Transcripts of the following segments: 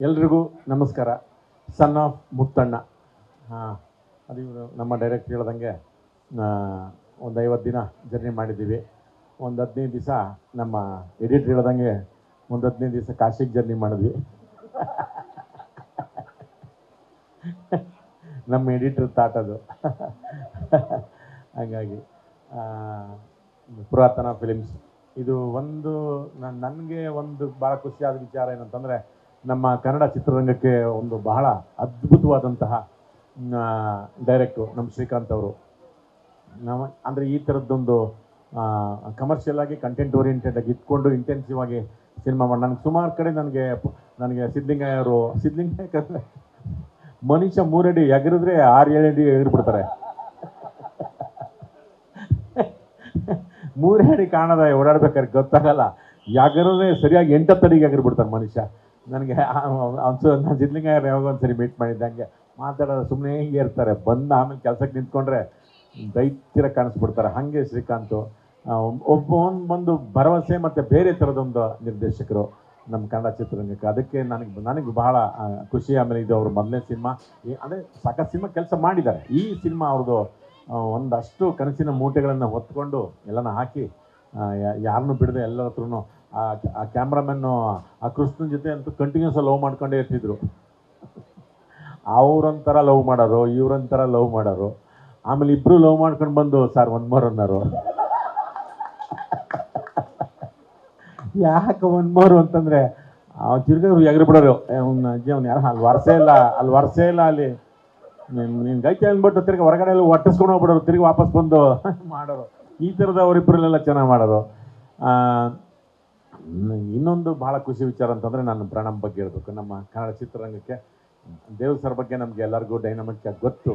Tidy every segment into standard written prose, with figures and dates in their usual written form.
ಎಲ್ರಿಗೂ ನಮಸ್ಕಾರ. Son of Muthanna. ಹಾಂ, ಅದು ಇವರು ನಮ್ಮ ಡೈರೆಕ್ಟರ್ ಹೇಳ್ದಂಗೆ ಒಂದು 50 ದಿನ ಜರ್ನಿ ಮಾಡಿದ್ದೀವಿ. ಒಂದು 15 ದಿವಸ ನಮ್ಮ ಎಡಿಟರ್ ಹೇಳ್ದಂಗೆ ಒಂದು 15 ದಿವಸ ಕಾಶಿಗೆ ಜರ್ನಿ ಮಾಡಿದ್ವಿ. ನಮ್ಮ ಎಡಿಟರ್ ತಾಟದು. ಹಾಗಾಗಿ ಪುರಾತನ ಫಿಲಿಮ್ಸ್ ಇದು ಒಂದು ನನಗೆ ಒಂದು ಭಾಳ ಖುಷಿಯಾದ ವಿಚಾರ ಏನಂತಂದರೆ, ನಮ್ಮ ಕನ್ನಡ ಚಿತ್ರರಂಗಕ್ಕೆ ಒಂದು ಬಹಳ ಅದ್ಭುತವಾದಂತಹ ಡೈರೆಕ್ಟ್ರು ನಮ್ಮ ಶ್ರೀಕಾಂತ್ ಅವರು. ನಾವು ಅಂದರೆ ಈ ಥರದ್ದೊಂದು ಕಮರ್ಷಿಯಲ್ ಆಗಿ ಕಂಟೆಂಟ್ ಓರಿಯೆಂಟೆಡ್ ಆಗಿ ಇಟ್ಕೊಂಡು ಇಂಟೆನ್ಸಿವ್ ಆಗಿ ಸಿನಿಮಾ ಮಾಡಿ ನನಗೆ ಸುಮಾರು ಕಡೆ ನನಗೆ ಸಿದ್ಲಿಂಗಯ್ಯ ಅವರು ಮನುಷ್ಯ 3 ಅಡಿ ಎಗರಿದ್ರೆ 6-7 ಅಡಿ ಎಗರ್ಬಿಡ್ತಾರೆ. 3 ಅಡಿ ಕಾಣದ ಓಡಾಡ್ಬೇಕಾದ್ರೆ ಗೊತ್ತಾಗಲ್ಲ, ಎಗರಿದ್ರೆ ಸರಿಯಾಗಿ 8 ಅಡಿಗೆ ಎಗರ್ಬಿಡ್ತಾರೆ ಮನುಷ್ಯ. ನನಗೆ ನಾನು ಸಿದ್ಲಿಂಗಯ್ಯ ಯಾವಾಗ ಒಂದ್ಸರಿ ಮೀಟ್ ಮಾಡಿದ್ದೆ, ಹಂಗೆ ಮಾತಾಡೋದು ಸುಮ್ಮನೆ ಹಿಂಗೆ ಇರ್ತಾರೆ, ಬಂದು ಆಮೇಲೆ ಕೆಲಸಕ್ಕೆ ನಿಂತ್ಕೊಂಡ್ರೆ ದೈತ್ಯರ ಕಾಣಿಸ್ಬಿಡ್ತಾರೆ. ಹಾಗೆ ಶ್ರೀಕಾಂತು ಒಂದು ಭರವಸೆ ಮತ್ತು ಬೇರೆ ಥರದೊಂದು ನಿರ್ದೇಶಕರು ನಮ್ಮ ಕನ್ನಡ ಚಿತ್ರರಂಗಕ್ಕೆ. ಅದಕ್ಕೆ ನನಗೆ ಬಹಳ ಖುಷಿ. ಆಮೇಲೆ ಇದು ಅವ್ರ ಮೊದಲನೇ ಸಿನಿಮಾ, ಅಂದರೆ ಸಾಕಷ್ಟು ಸಿನಿಮಾ ಕೆಲಸ ಮಾಡಿದ್ದಾರೆ. ಈ ಸಿನಿಮಾ ಅವ್ರದ್ದು ಒಂದಷ್ಟು ಕನಸಿನ ಮೂಟೆಗಳನ್ನು ಹೊತ್ಕೊಂಡು ಎಲ್ಲನ ಹಾಕಿ ಯಾರನ್ನೂ ಬಿಡದೆ ಎಲ್ಲರ ಹತ್ರನೂ ಆ ಕ್ಯಾಮ್ರಾಮನ್ನು ಆ ಕೃಷ್ಣನ ಜೊತೆ ಅಂತೂ ಕಂಟಿನ್ಯೂಸ್ ಲವ್ ಮಾಡ್ಕೊಂಡೇ ಇರ್ತಿದ್ರು. ಅವ್ರೊಂಥರ ಲವ್ ಮಾಡೋರು, ಇವ್ರೊಂಥರ ಲವ್ ಮಾಡೋರು. ಆಮೇಲೆ ಇಬ್ಬರು ಲವ್ ಮಾಡ್ಕೊಂಡು ಬಂದು ಸರ್ ಒನ್ ಮೋರ್ ಅನ್ನೋರು. ಯಾಕೆ ಒನ್ ಮೋರು ಅಂತಂದರೆ ತಿರ್ಗಿ ಎಗರಿ ಬಿಡೋರು. ಅವ್ನು ಯಾರು ಅಲ್ಲಿ ವರ್ಷೇ ಇಲ್ಲ ಅಲ್ಲಿ ನೀನು ಗೈತೆ ಅಂದ್ಬಿಟ್ಟು ತಿರ್ಗಿ ಹೊರಗಡೆ ಎಲ್ಲ ಒಟ್ಟಿಸ್ಕೊಂಡು ಹೋಗ್ಬಿಡೋರು, ತಿರ್ಗಿ ವಾಪಸ್ ಬಂದು ಮಾಡೋರು. ಈ ಥರದ ಅವರಿಬ್ಬರಲ್ಲೆಲ್ಲ ಚೆನ್ನಾಗಿ ಮಾಡೋರು. ಇನ್ನೊಂದು ಭಾಳ ಖುಷಿ ವಿಚಾರ ಅಂತಂದರೆ ನಾನು ಪ್ರಣಮ್ ಬಗ್ಗೆ ಹೇಳ್ಬೇಕು. ನಮ್ಮ ಕನ್ನಡ ಚಿತ್ರರಂಗಕ್ಕೆ ದೇವ್ ಸರ್ ಬಗ್ಗೆ ನಮಗೆ ಎಲ್ಲರಿಗೂ ಡೈನಮಿಕ್ ಆಗಿ ಗೊತ್ತು.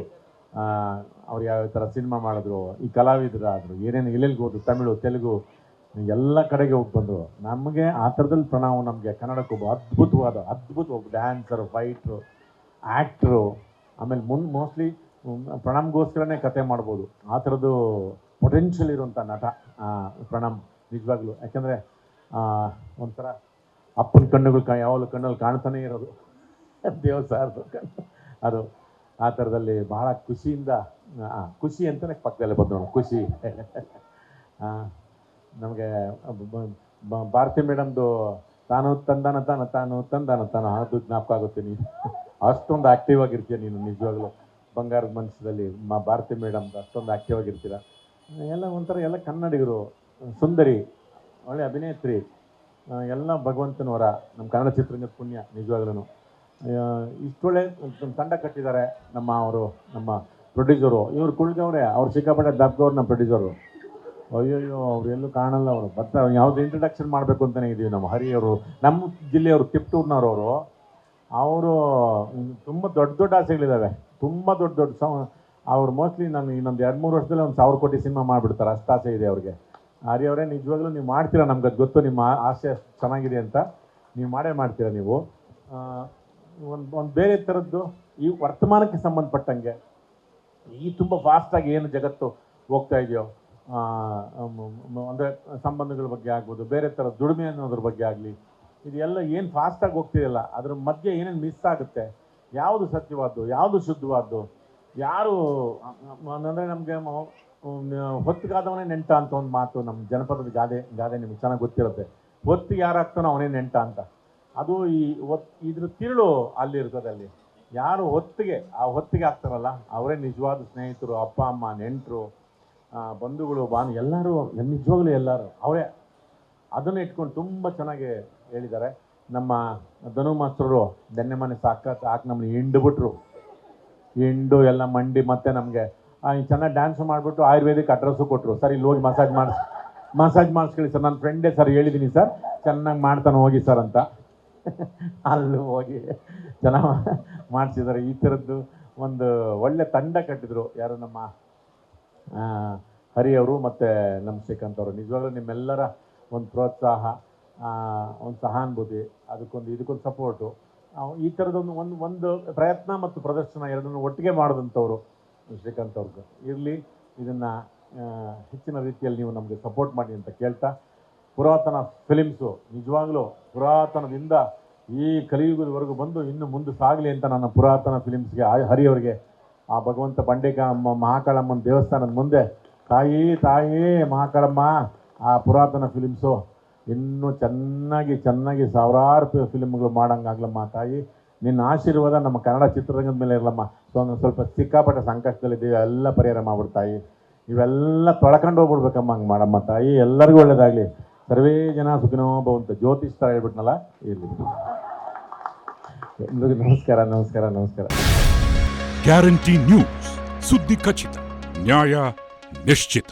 ಅವ್ರು ಯಾವ ಥರ ಸಿನಿಮಾ ಮಾಡಿದ್ರು, ಈ ಕಲಾವಿದರಾದರು, ಏನೇನು ಎಲ್ಲೆಲ್ಲಿಗೆ ಹೋದ್ರು, ತಮಿಳು ತೆಲುಗು ಎಲ್ಲ ಕಡೆಗೆ ಹೋಗಿ ಬಂದರು. ನಮಗೆ ಆ ಥರದಲ್ಲಿ ಪ್ರಣವ್ ನಮಗೆ ಕನ್ನಡಕ್ಕೊಬ್ಬ ಅದ್ಭುತ ಒಬ್ಬ ಡ್ಯಾನ್ಸರು, ಫೈಟ್ರು, ಆ್ಯಕ್ಟ್ರು. ಆಮೇಲೆ ಮೋಸ್ಟ್ಲಿ ಪ್ರಣಮ್ಗೋಸ್ಕರನೇ ಕತೆ ಮಾಡ್ಬೋದು, ಆ ಥರದ್ದು ಪೊಟೆನ್ಷಿಯಲ್ ಇರುವಂಥ ನಟ ಪ್ರಣಮ್ ನಿಜವಾಗ್ಲೂ. ಯಾಕೆಂದರೆ ಒಂಥರ ಅಪ್ಪನ ಕಣ್ಣುಗಳು ಯಾವಾಗಲೂ ಕಣ್ಣಲ್ಲಿ ಕಾಣ್ತಾನೇ ಇರೋದು ದೇವ್ ಸಾರ್ದು ಅದು. ಆ ಥರದಲ್ಲಿ ಬಹಳ ಖುಷಿಯಿಂದ ಖುಷಿ ಅಂತಲೇ ಪಕ್ಕದಲ್ಲೇ ಬಂದು ಖುಷಿ. ನಮಗೆ ಭಾರತಿ ಮೇಡಮ್ದು ತಾನು ತಂದಾನ ಅದು ಜ್ಞಾಪಕ ಆಗುತ್ತೆ. ನೀನು ಅಷ್ಟೊಂದು ಆ್ಯಕ್ಟಿವ್ ಆಗಿರ್ತೀಯ ನೀನು ನಿಜವಾಗ್ಲೂ. ಬಂಗಾರದ ಮನಸ್ಸಲ್ಲಿ ಭಾರತಿ ಮೇಡಮ್ದು ಅಷ್ಟೊಂದು ಆ್ಯಕ್ಟಿವ್ ಆಗಿರ್ತೀರ. ಎಲ್ಲ ಒಂಥರ ಎಲ್ಲ ಕನ್ನಡಿಗರು, ಸುಂದರಿ, ಒಳ್ಳೆ ಅಭಿನೇತ್ರಿ, ಎಲ್ಲ ಭಗವಂತನವರ ನಮ್ಮ ಕನ್ನಡ ಚಿತ್ರರಂಗದ ಪುಣ್ಯ ನಿಜವಾಗ್ಲೂ. ಇಷ್ಟೊಳ್ಳೆ ತಂಡ ಕಟ್ಟಿದ್ದಾರೆ ನಮ್ಮ ಪ್ರೊಡ್ಯೂಸರು. ಇವ್ರು ಕುಳಿತವ್ರೆ, ಅವ್ರು ಸಿಕ್ಕಾಪಟ್ಟೆ ದಬ್ಬವ್ರು ನಮ್ಮ ಪ್ರೊಡ್ಯೂಸರು. ಅಯ್ಯೋ ಅವ್ರು ಎಲ್ಲೂ ಕಾಣಲ್ಲ. ಅವರು ಬರ್ತಾರೆ, ಯಾವುದು ಇಂಟ್ರಡಕ್ಷನ್ ಮಾಡಬೇಕು ಅಂತಲೇ ಇದ್ದೀವಿ. ನಮ್ಮ ಹರಿಯವರು, ನಮ್ಮ ಜಿಲ್ಲೆಯವರು, ತಿಪ್ಟೂರ್ನವರು. ಅವರು ತುಂಬ ದೊಡ್ಡ ಆಸೆಗಳಿದ್ದಾವೆ, ತುಂಬ ದೊಡ್ಡ ಅವ್ರು ಮೋಸ್ಟ್ಲಿ ನಾನು ಇನ್ನೊಂದು 2-3 ವರ್ಷದಲ್ಲಿ 1,000 ಕೋಟಿ ಸಿನಿಮಾ ಮಾಡಿಬಿಡ್ತಾರೆ, ಅಷ್ಟು ಆಸೆ ಇದೆ ಅವ್ರಿಗೆ. ಹರಿಯವರೇ, ನಿಜವಾಗ್ಲೂ ನೀವು ಮಾಡ್ತೀರಾ, ನಮ್ಗೆ ಅದು ಗೊತ್ತು, ನಿಮ್ಮ ಆಸೆ ಚೆನ್ನಾಗಿದೆ ಅಂತ. ನೀವು ಮಾಡ್ತೀರಾ ನೀವು. ಒಂದು ಬೇರೆ ಥರದ್ದು ಈ ವರ್ತಮಾನಕ್ಕೆ ಸಂಬಂಧಪಟ್ಟಂಗೆ ಈ ತುಂಬ ಫಾಸ್ಟಾಗಿ ಏನು ಜಗತ್ತು ಹೋಗ್ತಾ ಇದೆಯೋ, ಅಂದರೆ ಸಂಬಂಧಗಳ ಬಗ್ಗೆ ಆಗ್ಬೋದು, ಬೇರೆ ಥರ ದುಡಿಮೆ ಅನ್ನೋದ್ರ ಬಗ್ಗೆ ಆಗಲಿ, ಇದೆಲ್ಲ ಏನು ಫಾಸ್ಟಾಗಿ ಹೋಗ್ತಿದೆಯಲ್ಲ, ಅದ್ರ ಮಧ್ಯೆ ಏನೇನು ಮಿಸ್ ಆಗುತ್ತೆ, ಯಾವುದು ಸತ್ಯವಾದ್ದು, ಯಾವುದು ಶುದ್ಧವಾದ್ದು, ಯಾರು ಅಂದರೆ ನಮಗೆ ಹೊತ್ತಿಗಾದವನೇ ನೆಂಟ ಅಂತ ಒಂದು ಮಾತು ನಮ್ಮ ಜನಪದದ ಗಾದೆ ನಿಮ್ಗೆ ಚೆನ್ನಾಗಿ ಗೊತ್ತಿರುತ್ತೆ. ಹೊತ್ತಿಗೆ ಯಾರಾಗ್ತಾನೋ ಅವನೇ ನೆಂಟ ಅಂತ. ಅದು ಇದ್ರ ತಿರುಳು ಅಲ್ಲಿ ಇರ್ತದೆ. ಅಲ್ಲಿ ಯಾರು ಹೊತ್ತಿಗೆ ಆಗ್ತಾರಲ್ಲ ಅವರೇ ನಿಜವಾದ ಸ್ನೇಹಿತರು, ಅಪ್ಪ ಅಮ್ಮ, ನೆಂಟರು, ಬಂಧುಗಳು, ಎಲ್ಲರೂ ನಿಜವಾಗ್ಲೂ ಎಲ್ಲರೂ ಅವರೇ. ಅದನ್ನು ಇಟ್ಕೊಂಡು ತುಂಬ ಚೆನ್ನಾಗಿ ಹೇಳಿದ್ದಾರೆ. ನಮ್ಮ ಧನು ಮಾಸ್ತರು ಬೆನ್ನೆ ಮನೆ ಸಾಕಿ ನಮ್ಮನ್ನ ಹಿಂಡು ಎಲ್ಲ ಮಂಡಿ, ಮತ್ತೆ ನಮಗೆ ಚೆನ್ನಾಗಿ ಡ್ಯಾನ್ಸ್ ಮಾಡಿಬಿಟ್ಟು ಆಯುರ್ವೇದಿಕ್ ಅಡ್ರೆಸ್ಸು ಕೊಟ್ಟರು. ಸರ್ ಇಲ್ಲಿ ಹೋಗಿ ಮಸಾಜ್ ಮಾಡಿಸ್ಕೊಳ್ಳಿ ಸರ್, ನನ್ನ ಫ್ರೆಂಡೇ ಸರ್, ಹೇಳಿದ್ದೀನಿ ಸರ್, ಚೆನ್ನಾಗಿ ಮಾಡ್ತಾನೆ ಹೋಗಿ ಸರ್ ಅಂತ. ಅಲ್ಲಿ ಹೋಗಿ ಚೆನ್ನಾಗಿ ಮಾಡಿಸಿದ್ದಾರೆ. ಈ ಥರದ್ದು ಒಂದು ಒಳ್ಳೆ ತಂಡ ಕಟ್ಟಿದ್ರು ಯಾರು, ನಮ್ಮ ಹರಿಯವರು ಮತ್ತು ನಮ್ಮ ಶ್ರೀಕಾಂತ್ ಅವರು. ನಿಜವಾಗ್ಲೂ ನಿಮ್ಮೆಲ್ಲರ ಒಂದು ಪ್ರೋತ್ಸಾಹ, ಒಂದು ಸಹಾನುಭೂತಿ, ಇದಕ್ಕೊಂದು ಸಪೋರ್ಟು, ಈ ಥರದೊಂದು ಒಂದು ಪ್ರಯತ್ನ ಮತ್ತು ಪ್ರದರ್ಶನ ಎರಡನ್ನೂ ಒಟ್ಟಿಗೆ ಮಾಡೋದಂಥವ್ರು ಶ್ರೀಕಾಂತ್ ಅವ್ರಿಗೆ ಇರಲಿ. ಇದನ್ನು ಹೆಚ್ಚಿನ ರೀತಿಯಲ್ಲಿ ನೀವು ನಮಗೆ ಸಪೋರ್ಟ್ ಮಾಡಿ ಅಂತ ಕೇಳ್ತಾ, ಪುರಾತನ ಫಿಲಿಮ್ಸು ನಿಜವಾಗ್ಲೂ ಪುರಾತನದಿಂದ ಈ ಕಲಿಯುಗದವರೆಗೂ ಬಂದು ಇನ್ನು ಮುಂದೆ ಸಾಗಲಿ ಅಂತ ನನ್ನ ಪುರಾತನ ಫಿಲಿಮ್ಸ್ಗೆ ಹರಿಯವರಿಗೆ ಆ ಭಗವಂತ ಮಹಾಕಾಳಮ್ಮನ ದೇವಸ್ಥಾನದ ಮುಂದೆ ತಾಯಿ ತಾಯಿ ಮಹಾಕಾಳಮ್ಮ ಆ ಪುರಾತನ ಫಿಲಿಮ್ಸು ಇನ್ನೂ ಚೆನ್ನಾಗಿ ಸಾವಿರಾರು ಫಿಲ್ಮ್ಗಳು ಮಾಡೋಂಗಾಗ್ಲಮ್ಮ ತಾಯಿ. ನಿನ್ನ ಆಶೀರ್ವಾದ ನಮ್ಮ ಕನ್ನಡ ಚಿತ್ರರಂಗದ ಮೇಲೆ ಇರಲಮ್ಮ. ಸ್ವಲ್ಪ ಸಿಕ್ಕಾಪಟ್ಟೆ ಸಂಕಷ್ಟದಲ್ಲಿದ್ದೀವಿ, ಎಲ್ಲ ಪರಿಹಾರ ಮಾಡ್ಬಿಡ್ತಾಯಿ. ಇವೆಲ್ಲ ತೊಳ್ಕೊಂಡು ಹೋಗ್ಬಿಡ್ಬೇಕಮ್ಮ, ಹಂಗೆ ಮಾಡಮ್ಮ ತಾಯಿ. ಎಲ್ಲರಿಗೂ ಒಳ್ಳೇದಾಗಲಿ. ಸರ್ವೇ ಜನ ಸುಖಿನೋ ಭವಂತು. ಜ್ಯೋತಿಷ್ ಥರ ಹೇಳ್ಬಿಟ್ನಲ್ಲ, ಇರಲಿ. ಎಲ್ರಿಗೂ ನಮಸ್ಕಾರ. ಗ್ಯಾರಂಟಿ ನ್ಯೂಸ್, ಸುದ್ದಿ ಖಚಿತ, ನ್ಯಾಯ ನಿಶ್ಚಿತ.